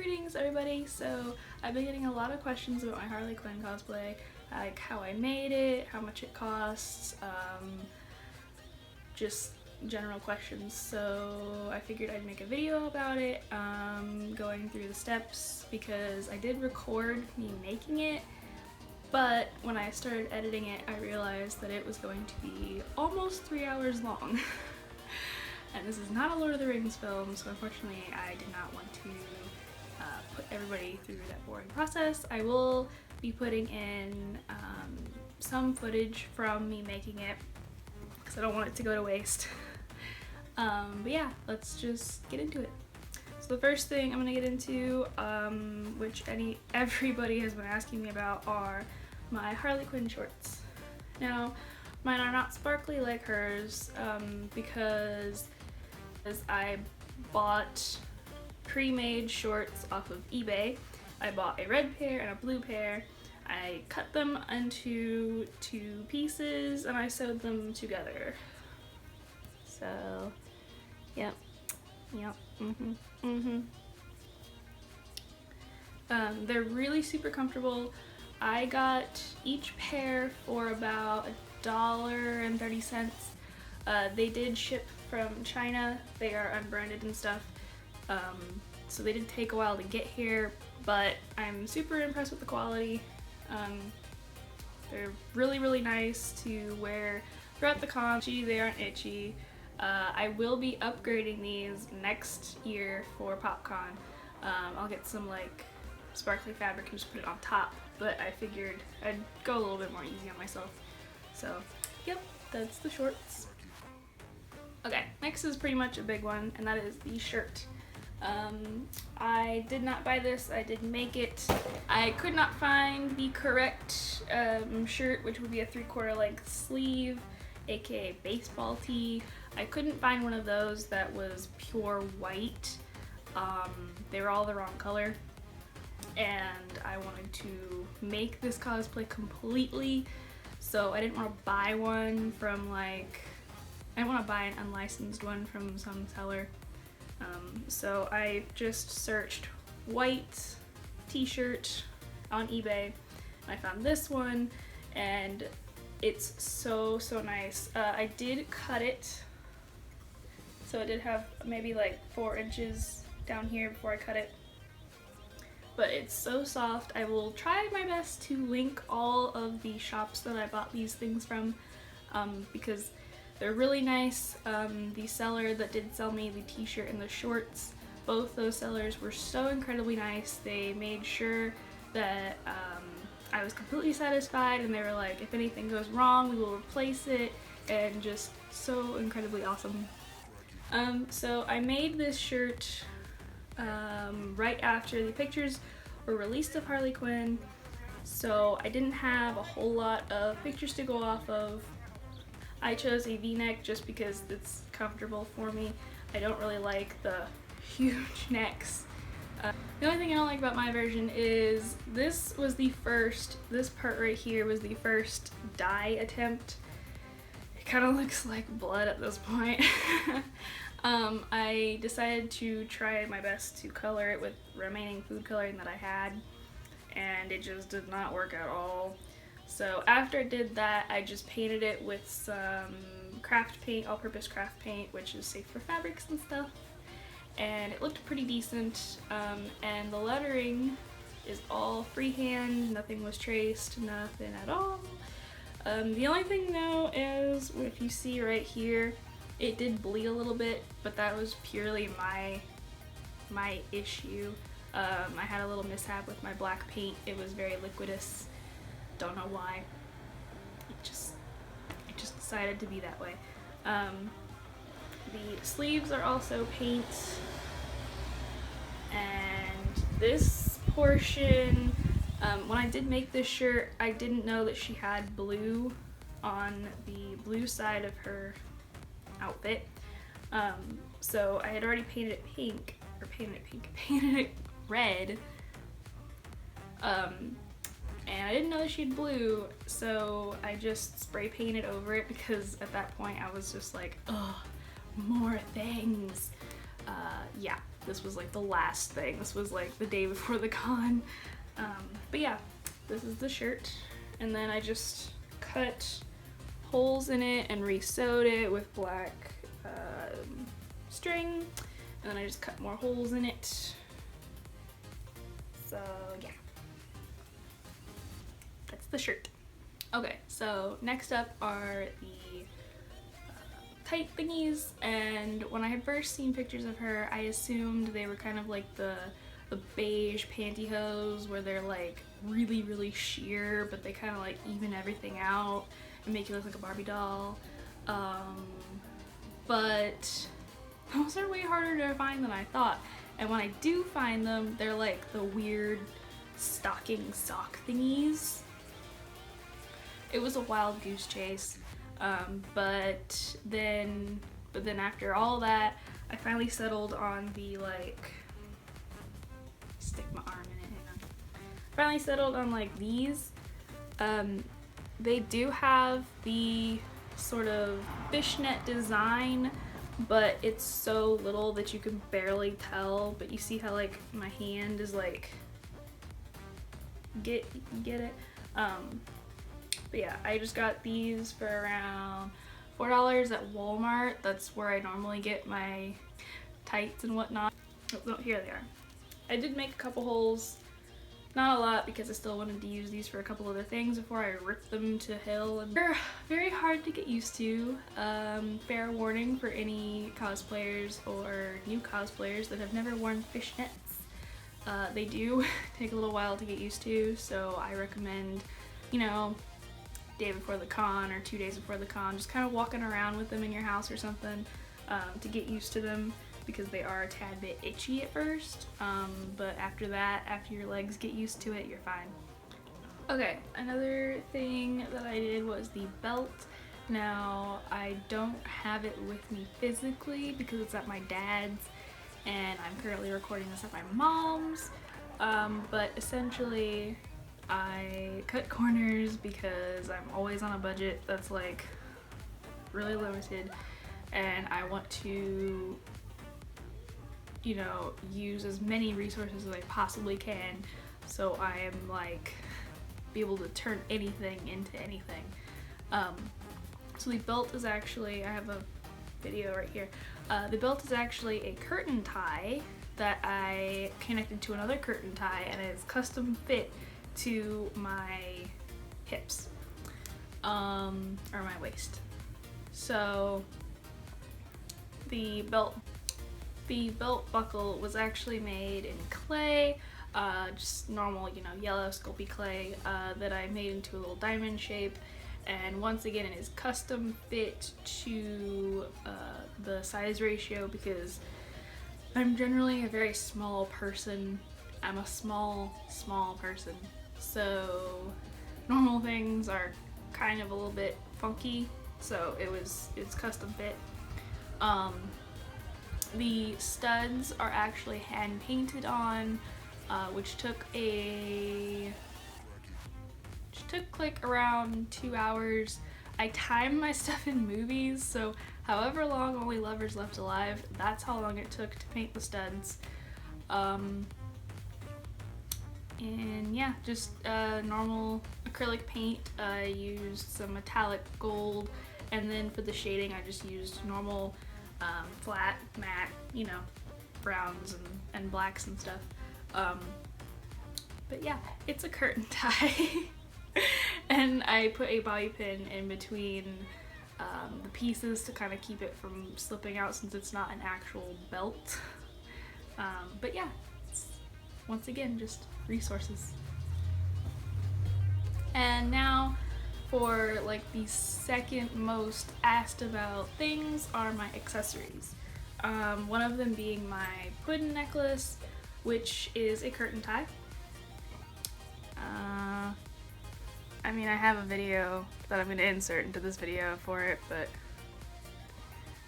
Greetings everybody! So I've been getting a lot of questions about my Harley Quinn cosplay, like how I made it, how much it costs, just general questions. So I figured I'd make a video about it, going through the steps, because I did record me making it, but when I started editing it I realized that it was going to be almost 3 hours long. And this is not a Lord of the Rings film, so unfortunately I did not want to put everybody through that boring process. I will be putting in some footage from me making it, because I don't want it to go to waste. But yeah, let's just get into it. So the first thing I'm going to get into, which everybody has been asking me about, are my Harley Quinn shorts. Now, mine are not sparkly like hers, because I bought pre-made shorts off of eBay. I bought a red pair and a blue pair. I cut them into 2 pieces and I sewed them together. So, yep, they're really super comfortable. I got each pair for about $1.30. They did ship from China. They are unbranded and stuff, so they did take a while to get here, but I'm super impressed with the quality. They're really nice to wear throughout the con. They aren't itchy. I will be upgrading these next year for PopCon. I'll get some like sparkly fabric and just put it on top, but I figured I'd go a little bit more easy on myself. So yep, that's the shorts. Okay, next is pretty much a big one, and that is the shirt. I did not buy this, I did make it. I could not find the correct shirt, which would be a 3/4 length sleeve, aka baseball tee. I couldn't find one of those that was pure white. They were all the wrong color, and I wanted to make this cosplay completely, so I didn't want to buy one from I didn't want to buy an unlicensed one from some seller. So I just searched white t-shirt on eBay, and I found this one, and it's so nice. I did cut it, so it did have maybe like 4 inches down here before I cut it, but it's so soft. I will try my best to link all of the shops that I bought these things from, because they're really nice. The seller that did sell me the t-shirt and the shorts, both those sellers were so incredibly nice. They made sure that I was completely satisfied, and they were like, if anything goes wrong, we will replace it, and just so incredibly awesome. So I made this shirt right after the pictures were released of Harley Quinn, so I didn't have a whole lot of pictures to go off of. I chose a v-neck just because it's comfortable for me. I don't really like the huge necks. The only thing I don't like about my version is this part right here was the first dye attempt. It kind of looks like blood at this point. I decided to try my best to color it with remaining food coloring that I had, and it just did not work at all. So after I did that, I just painted it with some craft paint, all-purpose craft paint, which is safe for fabrics and stuff, and it looked pretty decent. And the lettering is all freehand, nothing was traced, nothing at all. The only thing though is, if you see right here, it did bleed a little bit, but that was purely my issue. I had a little mishap with my black paint. It was very liquidous. Don't know why. It just decided to be that way. The sleeves are also paint, and this portion, when I did make this shirt, I didn't know that she had blue on the blue side of her outfit. So I had already painted it painted it red. And I didn't know that she had blue, so I just spray painted over it, because at that point I was just like, ugh, more things. Yeah, this was like the last thing. This was like the day before the con. But yeah, this is the shirt. And then I just cut holes in it and re-sewed it with black string. And then I just cut more holes in it. So yeah, that's the shirt. Okay, so next up are the tight thingies, and when I had first seen pictures of her, I assumed they were kind of like the beige pantyhos where they're like really, really sheer, but they kind of like even everything out and make you look like a Barbie doll. But those are way harder to find than I thought. And when I do find them, they're like the weird stocking sock thingies. It was a wild goose chase, but then after all that, I finally settled on the like, stick my arm in it, hang on. Finally settled on like these. They do have the sort of fishnet design, but it's so little that you can barely tell. But you see how like my hand is like, get it? But yeah, I just got these for around $4 at Walmart. That's where I normally get my tights and whatnot. Oh, here they are. I did make a couple holes, not a lot because I still wanted to use these for a couple other things before I ripped them to hell. And they're very hard to get used to. Fair warning for any cosplayers or new cosplayers that have never worn fishnets. They do take a little while to get used to, so I recommend, you know, day before the con or 2 days before the con, just kind of walking around with them in your house or something to get used to them, because they are a tad bit itchy at first, but after that, after your legs get used to it, you're fine. Okay, another thing that I did was the belt. Now, I don't have it with me physically because it's at my dad's and I'm currently recording this at my mom's, but essentially I cut corners because I'm always on a budget that's like really limited, and I want to, you know, use as many resources as I possibly can, so I am like be able to turn anything into anything. So the belt is actually, I have a video right here. The belt is actually a curtain tie that I connected to another curtain tie, and it's custom fit to my hips, or my waist. So the belt buckle was actually made in clay, just normal, you know, yellow Sculpey clay that I made into a little diamond shape. And once again, it is custom fit to the size ratio because I'm generally a very small person. I'm a small person. So normal things are kind of a little bit funky. So it's custom fit. The studs are actually hand painted on, which took like around 2 hours. I timed my stuff in movies, so however long Only Lovers Left Alive, that's how long it took to paint the studs. And yeah, just normal acrylic paint. I used some metallic gold, and then for the shading I just used normal flat matte, you know, browns and blacks and stuff. But yeah, it's a curtain tie. And I put a bobby pin in between the pieces to kind of keep it from slipping out since it's not an actual belt. But yeah, it's, once again, just resources. And now for like the second most asked about things are my accessories. One of them being my puddin necklace, which is a curtain tie. I mean, I have a video that I'm going to insert into this video for it, but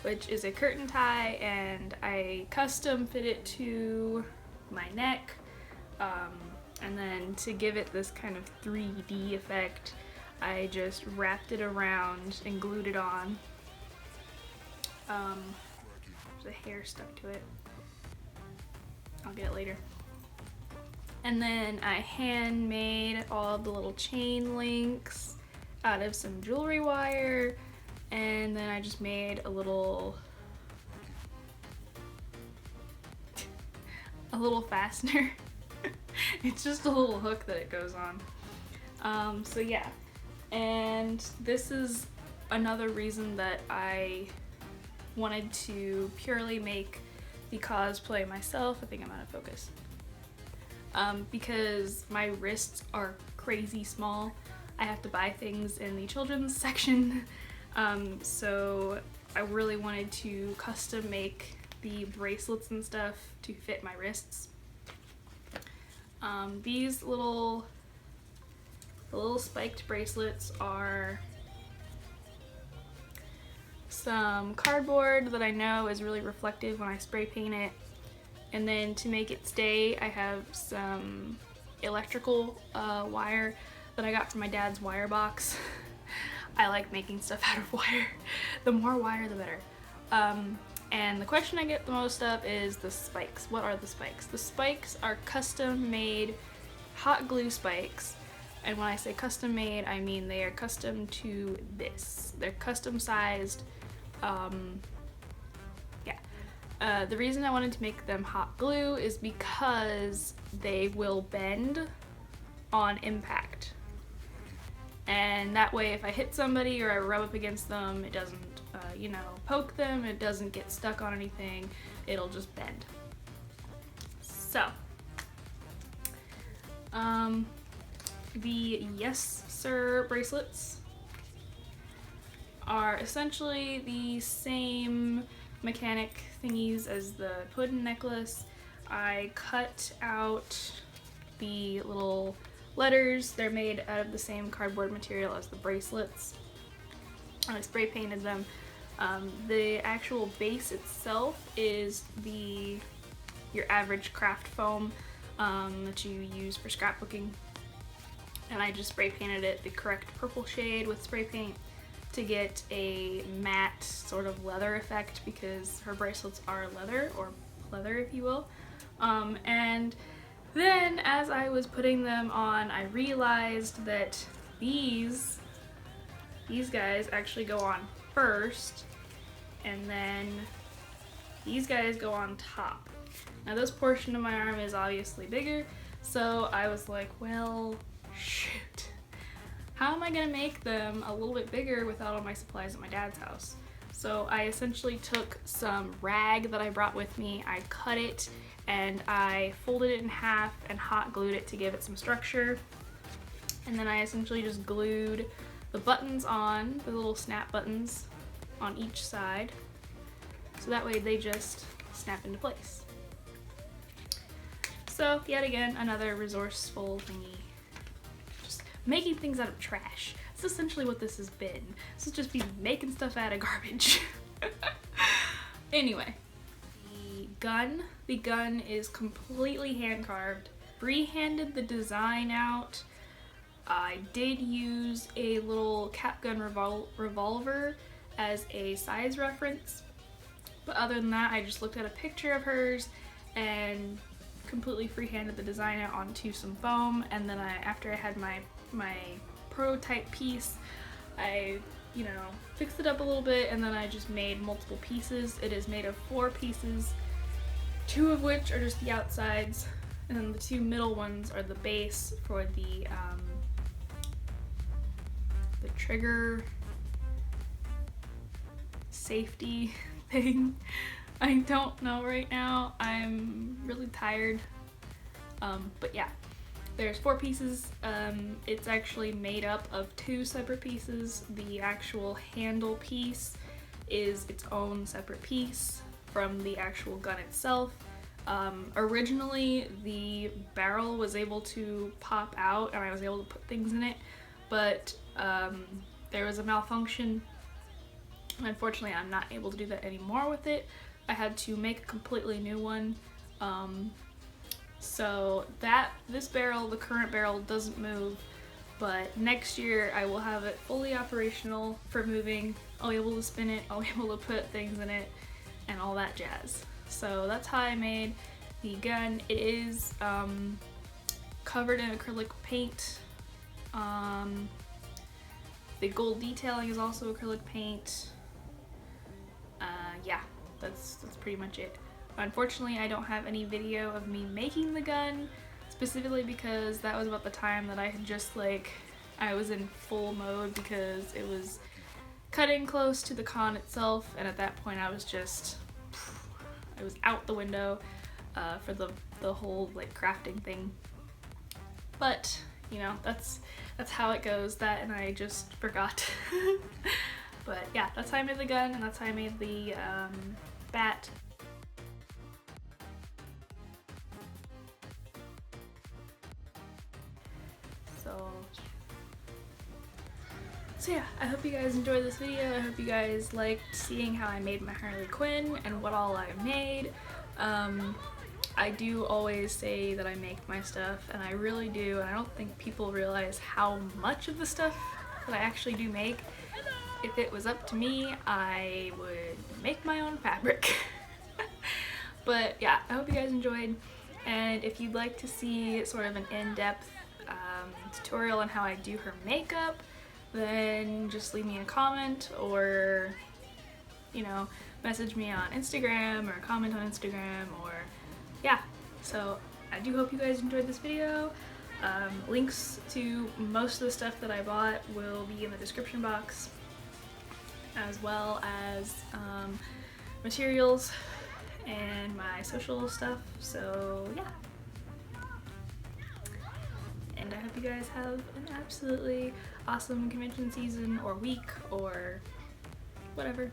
which is a curtain tie, and I custom fit it to my neck, and then to give it this kind of 3D effect, I just wrapped it around and glued it on. There's a hair stuck to it. I'll get it later. And then I handmade all the little chain links out of some jewelry wire, and then I just made a little fastener. It's just a little hook that it goes on. So yeah, and this is another reason that I wanted to purely make the cosplay myself. I think I'm out of focus. Because my wrists are crazy small. I have to buy things in the children's section. So I really wanted to custom make the bracelets and stuff to fit my wrists. These little spiked bracelets are some cardboard that I know is really reflective when I spray paint it. And then to make it stay, I have some electrical wire that I got from my dad's wire box. I like making stuff out of wire. The more wire, the better. And the question I get the most of is the spikes. What are the spikes? The spikes are custom made hot glue spikes. And when I say custom made, I mean they are custom to this. They're custom sized. The reason I wanted to make them hot glue is because they will bend on impact. And that way if I hit somebody or I rub up against them, it doesn't, poke them, it doesn't get stuck on anything, it'll just bend. So, the Yes Sir bracelets are essentially the same mechanic thingies as the pudding necklace. I cut out the little letters. They're made out of the same cardboard material as the bracelets. I spray painted them. The actual base itself is your average craft foam that you use for scrapbooking. And I just spray painted it the correct purple shade with spray paint to get a matte sort of leather effect, because her bracelets are leather, or pleather if you will. And then as I was putting them on, I realized that these guys actually go on first, and then these guys go on top. Now this portion of my arm is obviously bigger, so I was like, well, shoot. How am I gonna make them a little bit bigger without all my supplies at my dad's house? So I essentially took some rag that I brought with me, I cut it, and I folded it in half and hot glued it to give it some structure. And then I essentially just glued the buttons on, the little snap buttons on each side, so that way they just snap into place. So yet again, another resourceful thingy. Making things out of trash. That's essentially what this has been. This has just been making stuff out of garbage. Anyway, the gun is completely hand carved. Freehanded the design out. I did use a little cap gun revolver as a size reference, but other than that, I just looked at a picture of hers and completely freehanded the design out onto some foam. And then after I had my prototype piece, I fixed it up a little bit, and then I just made multiple pieces. It is made of 4 pieces, 2 of which are just the outsides, and then the 2 middle ones are the base for the trigger safety thing. I don't know right now. I'm really tired. But yeah. There's 4 pieces. It's actually made up of 2 separate pieces. The actual handle piece is its own separate piece from the actual gun itself. Originally, the barrel was able to pop out and I was able to put things in it, but there was a malfunction. Unfortunately, I'm not able to do that anymore with it. I had to make a completely new one. So this barrel, the current barrel, doesn't move, but next year I will have it fully operational for moving. I'll be able to spin it, I'll be able to put things in it, and all that jazz. So that's how I made the gun. It is covered in acrylic paint. The gold detailing is also acrylic paint. Yeah, that's pretty much it. Unfortunately, I don't have any video of me making the gun, specifically because that was about the time that I had just I was in full mode because it was cutting close to the con itself, and at that point I was out the window for the whole crafting thing. But you know, that's how it goes. That and I just forgot. But yeah, that's how I made the gun, and that's how I made the bat. So yeah, I hope you guys enjoyed this video. I hope you guys liked seeing how I made my Harley Quinn and what all I made. I do always say that I make my stuff, and I really do, and I don't think people realize how much of the stuff that I actually do make. If it was up to me, I would make my own fabric. But yeah, I hope you guys enjoyed, and if you'd like to see sort of an in-depth tutorial on how I do her makeup, then just leave me a comment, or you know, message me on Instagram or comment on Instagram, or yeah. So I do hope you guys enjoyed this video. Links to most of the stuff that I bought will be in the description box, as well as materials and my social stuff. So yeah, and I hope you guys have an absolutely awesome convention season or week or whatever.